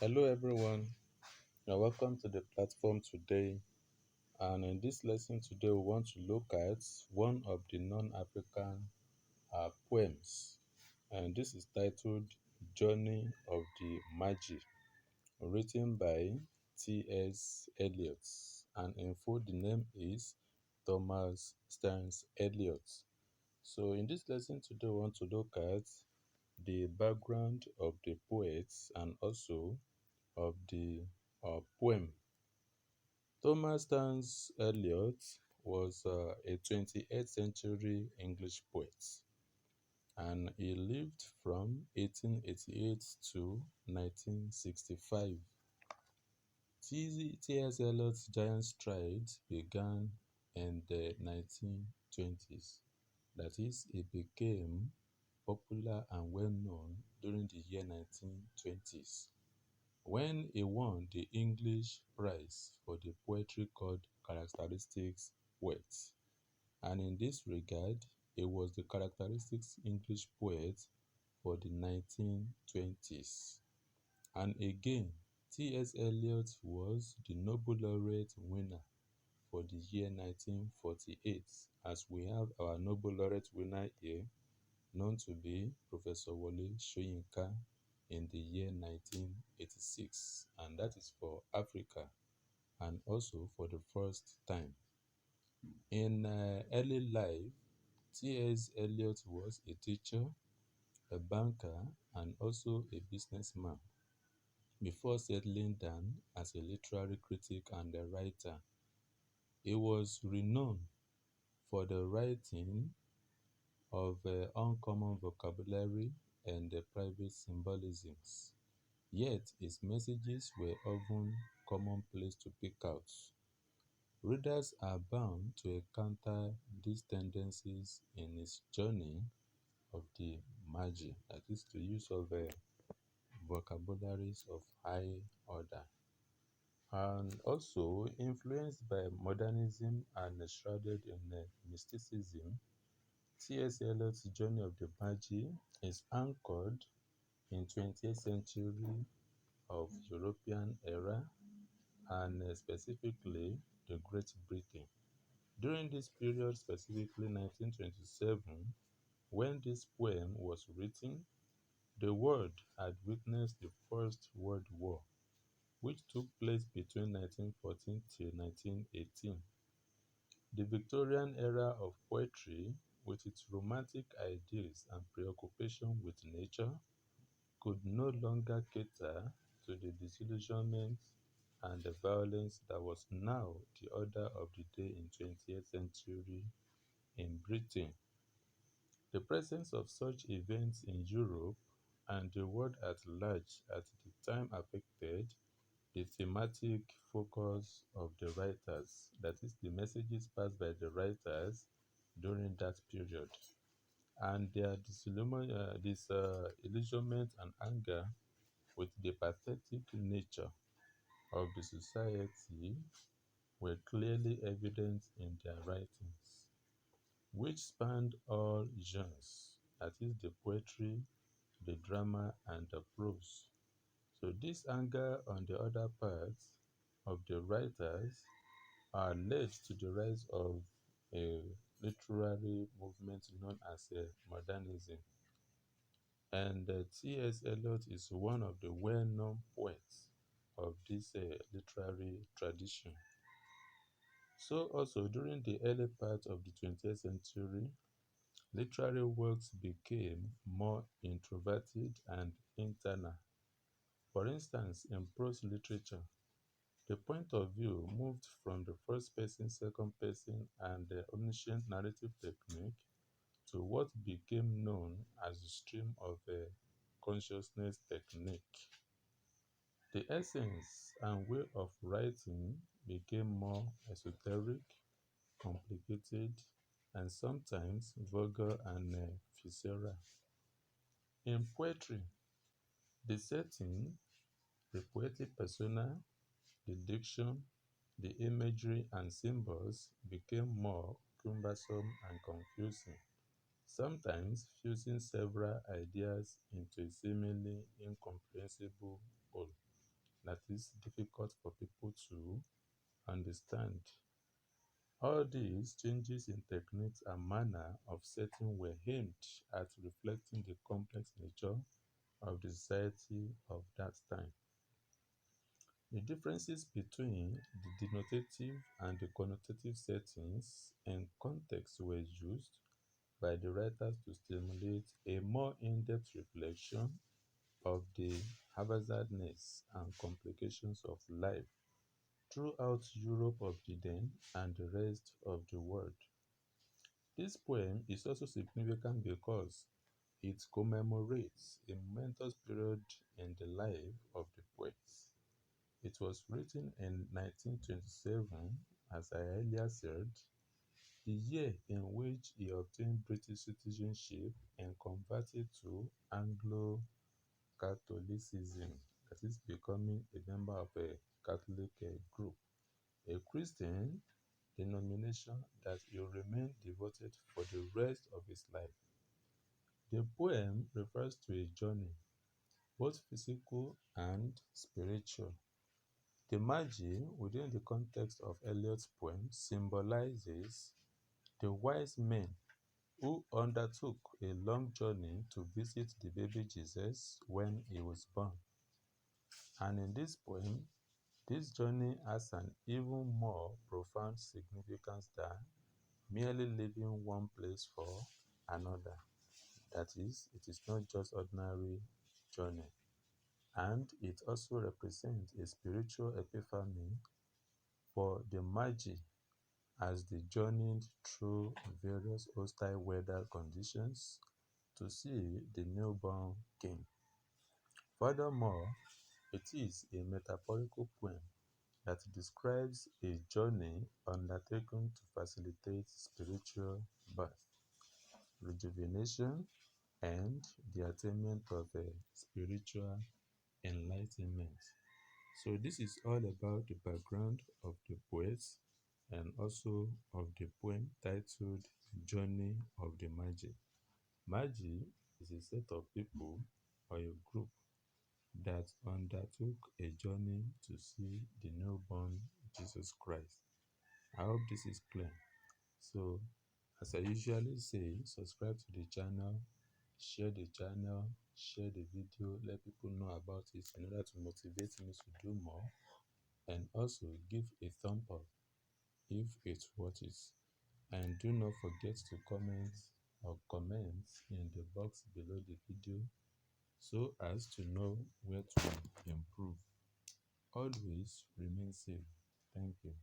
Hello, everyone. You're welcome to the platform today. And in this lesson today, we want to look at one of the non-African poems. And this is titled Journey of the Magi, written by T.S. Eliot. And in full, the name is Thomas Stearns Eliot. So in this lesson today, we want to look at the background of the poets and also of the poem. Thomas Stearns Eliot was a 28th century English poet, and he lived from 1888 to 1965. T.S. Eliot's giant stride began in the 1920s. That is, he became popular and well known during the year 1920s when he won the English prize for the poetry called Characteristics Poets. And in this regard, he was the Characteristics English poet for the 1920s. And again, T.S. Eliot was the Nobel laureate winner for the year 1948, as we have our Nobel laureate winner here, known to be Professor Wole Soyinka in the year 1986, and that is for Africa and also for the first time. In early life, T.S. Eliot was a teacher, a banker, and also a businessman before settling down as a literary critic and a writer. He was renowned for the writing of uncommon vocabulary and private symbolisms. Yet his messages were often commonplace to pick out. Readers are bound to encounter these tendencies in his journey of the Magi, that is the use of vocabularies of high order. And also influenced by modernism and shrouded in mysticism, T.S. Eliot's journey of the Magi is anchored in 20th century of European era and specifically the Great Britain. During this period, specifically 1927, when this poem was written, the world had witnessed the First World War, which took place between 1914 till 1918. The Victorian era of poetry, with its romantic ideals and preoccupation with nature, could no longer cater to the disillusionment and the violence that was now the order of the day in 20th century in Britain. The presence of such events in Europe and the world at large at the time affected the thematic focus of the writers, that is, the messages passed by the writers during that period, and their disillusionment and anger with the pathetic nature of the society were clearly evident in their writings, which spanned all genres, that is, the poetry, the drama, and the prose. So, this anger on the other part of the writers led to the rise of a literary movement known as modernism. And T.S. Eliot is one of the well known poets of this literary tradition. So, also during the early part of the 20th century, literary works became more introverted and internal. For instance, in prose literature, the point of view moved from the first person, second person, and the omniscient narrative technique to what became known as the stream of consciousness technique. The essence and way of writing became more esoteric, complicated, and sometimes vulgar and visceral. In poetry, the setting, the poetic persona, the diction, the imagery, and symbols became more cumbersome and confusing, sometimes fusing several ideas into a seemingly incomprehensible whole. is difficult for people to understand. All these changes in techniques and manner of setting were aimed at reflecting the complex nature of the society of that time. The differences between the denotative and the connotative settings and context were used by the writers to stimulate a more in-depth reflection of the haphazardness and complications of life throughout Europe of the then and the rest of the world. This poem is also significant because it commemorates a momentous period in the life of the poet. It was written in 1927, as I earlier said, the year in which he obtained British citizenship and converted to Anglo-Catholicism, that is, becoming a member of a Catholic group, a Christian denomination that he remained devoted for the rest of his life. The poem refers to a journey, both physical and spiritual. The Magi, within the context of Eliot's poem, symbolizes the wise men who undertook a long journey to visit the baby Jesus when he was born. And in this poem, this journey has an even more profound significance than merely leaving one place for another. That is, it is not just ordinary journey. And it also represents a spiritual epiphany for the Magi as they journeyed through various hostile weather conditions to see the newborn king. Furthermore, it is a metaphorical poem that describes a journey undertaken to facilitate spiritual birth, rejuvenation, and the attainment of a spiritual enlightenment. So this is all about the background of the poets and also of the poem titled Journey of the Magi. Magi is a set of people or a group that undertook a journey to see the newborn Jesus Christ. I hope this is clear. So, as I usually say, subscribe to the channel, share the video, let people know about it in order to motivate me to do more, and also give a thumb up if it's worth it. And do not forget to comment in the box below the video so as to know where to improve. Always remain safe. Thank you.